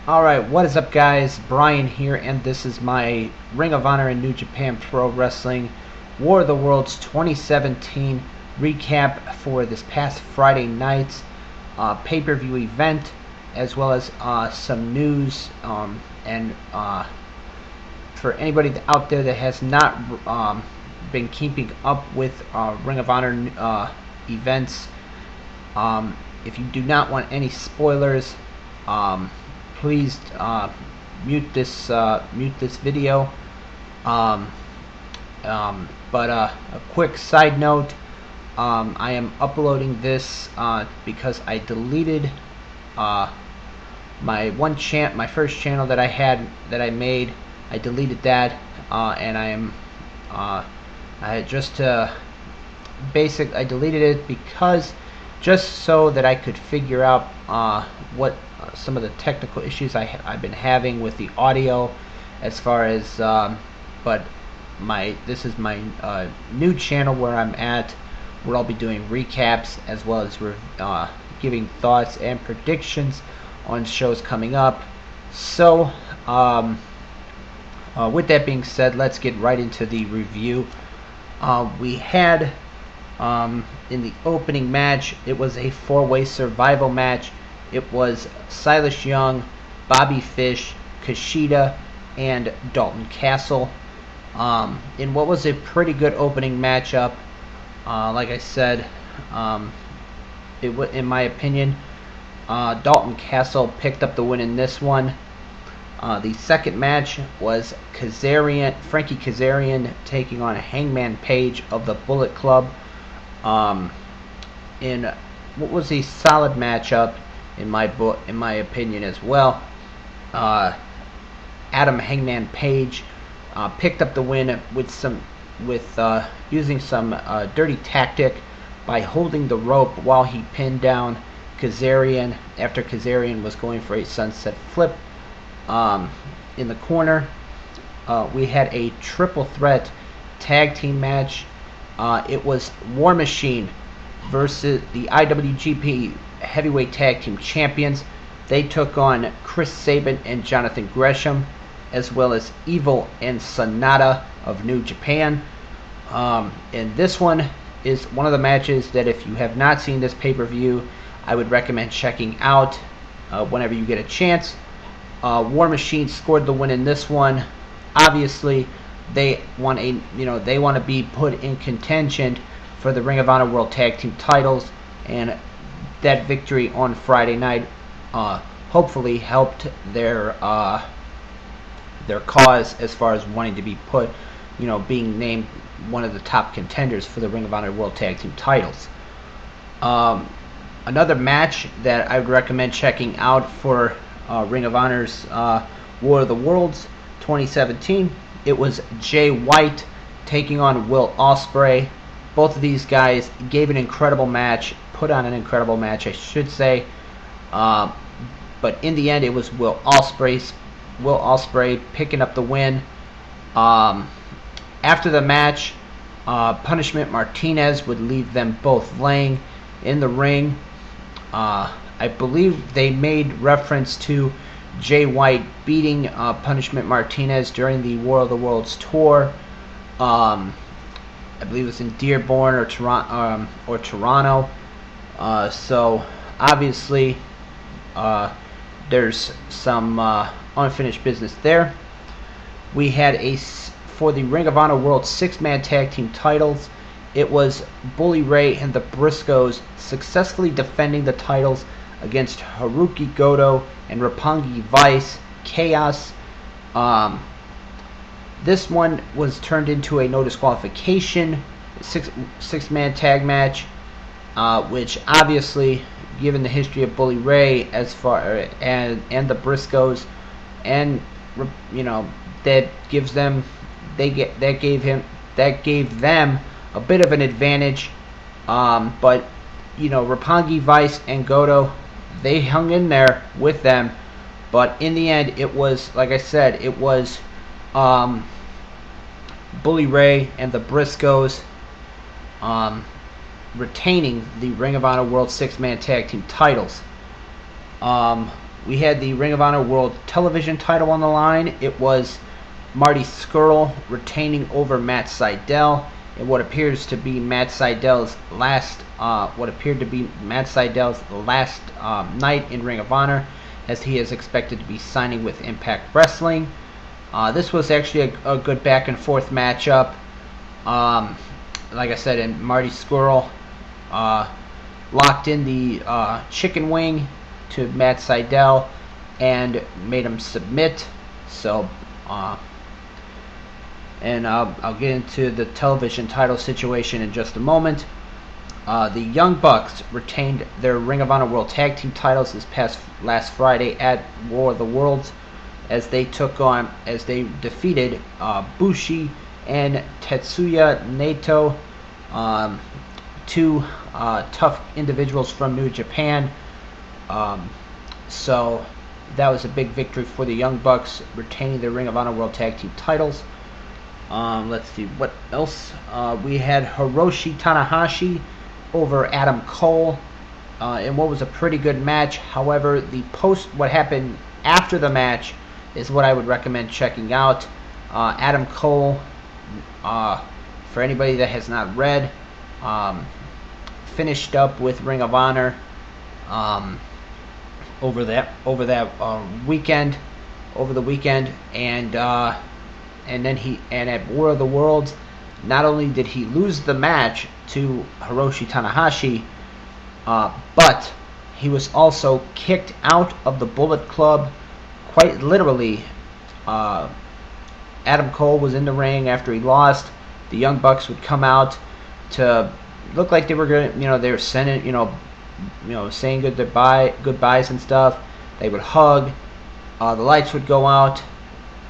Alright, what is up guys? Brian here, and this is my Ring of Honor and New Japan Pro Wrestling War of the Worlds 2017 recap for this past Friday night's pay-per-view event, as well as some news, and for anybody out there that has not been keeping up with Ring of Honor events, if you do not want any spoilers, please mute this video. But a quick side note: I am uploading this because I deleted my first channel that I made. I deleted that, and I deleted it because just so that I could figure out what some of the technical issues I've been having with the audio, as far as but this is my new channel where I'll be doing recaps, as well as giving thoughts and predictions on shows coming up. So with that being said, let's get right into the review. We had in the opening match, it was a four-way survival match. It was Silas Young, Bobby Fish, Kushida, and Dalton Castle, in what was a pretty good opening matchup. Like I said, in my opinion, Dalton Castle picked up the win in this one. The second match was Frankie Kazarian taking on Hangman Page of the Bullet Club, in what was a solid matchup in my opinion as well. Adam Hangman Page picked up the win with using some dirty tactic by holding the rope while he pinned down Kazarian after Kazarian was going for a sunset flip. In the corner, we had a triple threat tag team match. It was War Machine versus the IWGP Heavyweight Tag Team Champions. They took on Chris Sabin and Jonathan Gresham, as well as Evil and Sonata of New Japan. And this one is one of the matches that, if you have not seen this pay-per-view, I would recommend checking out whenever you get a chance. War Machine scored the win in this one. Obviously, they want to be put in contention for the Ring of Honor World Tag Team titles, and that victory on Friday night hopefully helped their cause as far as wanting to be put, being named one of the top contenders for the Ring of Honor World Tag Team titles. Another match that I would recommend checking out for Ring of Honor's War of the Worlds 2017, it was Jay White taking on Will Ospreay. Both of these guys gave an incredible match, put on an incredible match, I should say. But in the end, it was Will Ospreay picking up the win. After the match, Punishment Martinez would leave them both laying in the ring. I believe they made reference to Jay White beating Punishment Martinez during the War of the Worlds tour. I believe it was in Dearborn or Toronto. So obviously, there's some unfinished business there. We had for the Ring of Honor World 6-man tag team titles, it was Bully Ray and the Briscoes successfully defending the titles against Haruki Goto and Roppongi Vice Chaos. This one was turned into a no disqualification six-man tag match, which obviously, given the history of Bully Ray and the Briscoes, and that gave them a bit of an advantage. But Roppongi Vice and Goto, they hung in there with them. But in the end, it was, like I said, it was Bully Ray and the Briscoes retaining the Ring of Honor World 6-man tag team titles. we had the Ring of Honor World Television title on the line. It was Marty Scurll retaining over Matt Sydal in what appears to be Matt Sydal's last night in Ring of Honor, as he is expected to be signing with Impact Wrestling. This was actually a good back and forth matchup. Like I said, and Marty Scurll locked in the chicken wing to Matt Sydal and made him submit. So, and I'll get into the television title situation in just a moment. The Young Bucks retained their Ring of Honor World Tag Team titles last Friday at War of the Worlds, as they defeated Bushi and Tetsuya Naito, two tough individuals from New Japan. So that was a big victory for the Young Bucks, retaining their Ring of Honor World Tag Team titles. Let's see what else. We had Hiroshi Tanahashi over Adam Cole in what was a pretty good match. However, what happened after the match is what I would recommend checking out. Adam Cole, for anybody that has not read, finished up with Ring of Honor over the weekend, and at War of the Worlds, not only did he lose the match to Hiroshi Tanahashi, but he was also kicked out of the Bullet Club, quite literally. Adam Cole was in the ring after he lost. The Young Bucks would come out to look like they were going, they were sending, saying goodbyes and stuff. They would hug. The lights would go out.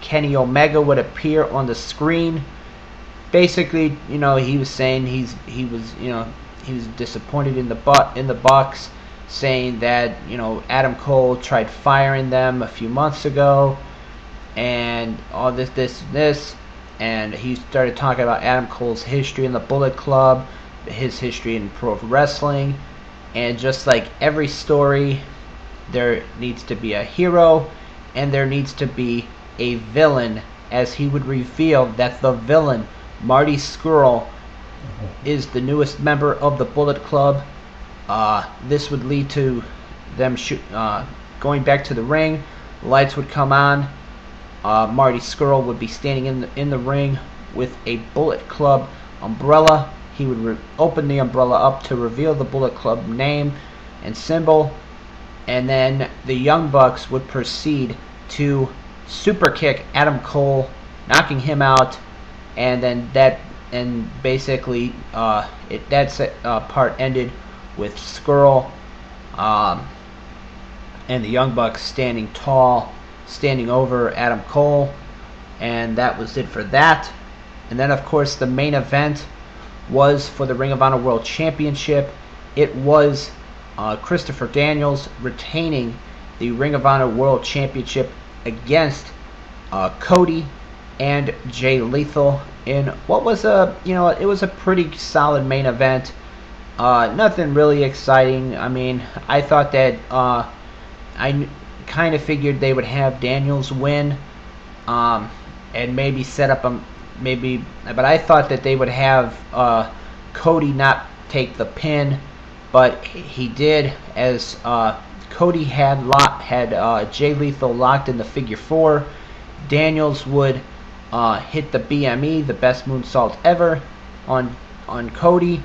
Kenny Omega would appear on the screen. Basically, he was saying he was disappointed in the Bucks, saying that Adam Cole tried firing them a few months ago, and all this, and he started talking about Adam Cole's history in the Bullet Club, his history in pro wrestling, and just like every story, there needs to be a hero, and there needs to be a villain, as he would reveal that the villain, Marty Scurll, is the newest member of the Bullet Club. This would lead to them going back to the ring. The lights would come on. Marty Scurll would be standing in the ring with a Bullet Club umbrella. He would open the umbrella up to reveal the Bullet Club name and symbol, and then the Young Bucks would proceed to super kick Adam Cole, knocking him out, and then basically that part ended with Scurll and the Young Bucks standing tall, standing over Adam Cole, and that was it for that. And then, of course, the main event was for the Ring of Honor World Championship. It was Christopher Daniels retaining the Ring of Honor World Championship against Cody and Jay Lethal in what was it was a pretty solid main event. Nothing really exciting. I mean, I thought that I kind of figured they would have Daniels win, and maybe set up but I thought that they would have Cody not take the pin, but he did, as Cody had Jay Lethal locked in the figure 4. Daniels would hit the BME, the best moonsault ever, on Cody,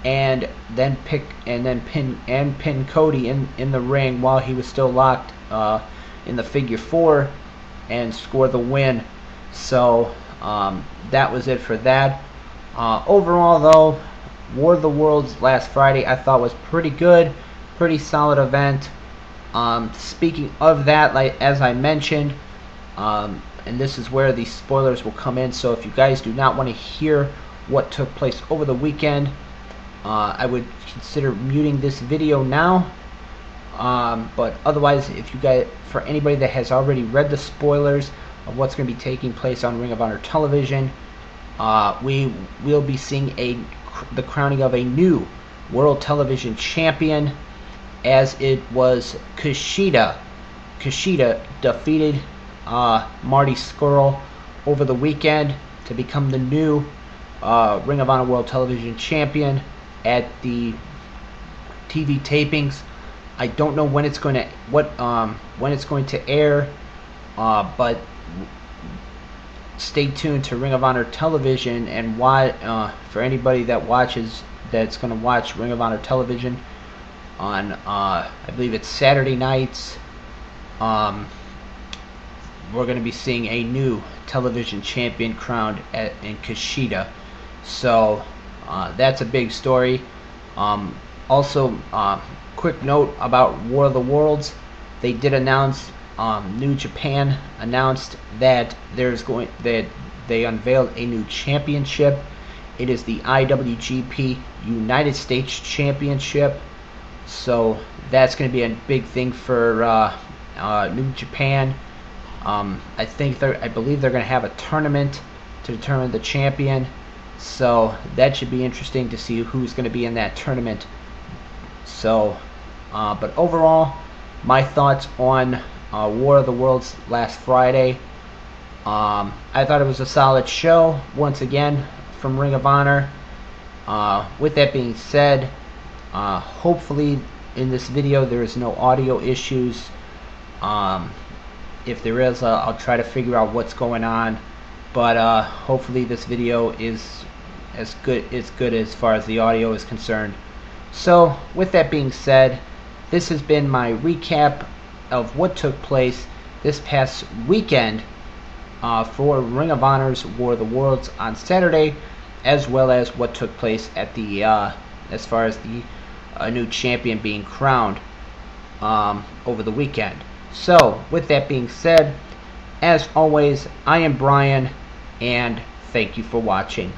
and then pin Cody in the ring while he was still locked in the figure 4, and score the win. So that was it for that. Overall, though, War of the Worlds last Friday I thought was pretty good, pretty solid event. Speaking of that, like as I mentioned, and this is where the spoilers will come in, so if you guys do not want to hear what took place over the weekend, I would consider muting this video now. But otherwise, for anybody that has already read the spoilers of what's going to be taking place on Ring of Honor television, we will be seeing the crowning of a new World Television Champion, as it was Kushida Kushida defeated Marty Scurll over the weekend to become the new Ring of Honor World Television Champion at the TV tapings. I don't know when it's going to air, but stay tuned to Ring of Honor Television and why for anybody that's going to watch Ring of Honor Television on I believe it's Saturday nights. We're going to be seeing a new television champion crowned in Kushida. So that's a big story. Also, quick note about War of the Worlds. They did announce, New Japan announced that they unveiled a new championship. It is the IWGP United States Championship. So that's going to be a big thing for New Japan. I believe they're going to have a tournament to determine the champion. So that should be interesting to see who's going to be in that tournament. So, but overall, my thoughts on War of the Worlds last Friday. I thought it was a solid show once again from Ring of Honor. With that being said, hopefully in this video there is no audio issues. If there is, I'll try to figure out what's going on. But hopefully this video is as good as far as the audio is concerned. So with that being said, this has been my recap of what took place this past weekend for Ring of Honor's War of the Worlds on Saturday, as well as what took place at the as far as the new champion being crowned over the weekend. So with that being said, as always, I am Brian, and thank you for watching.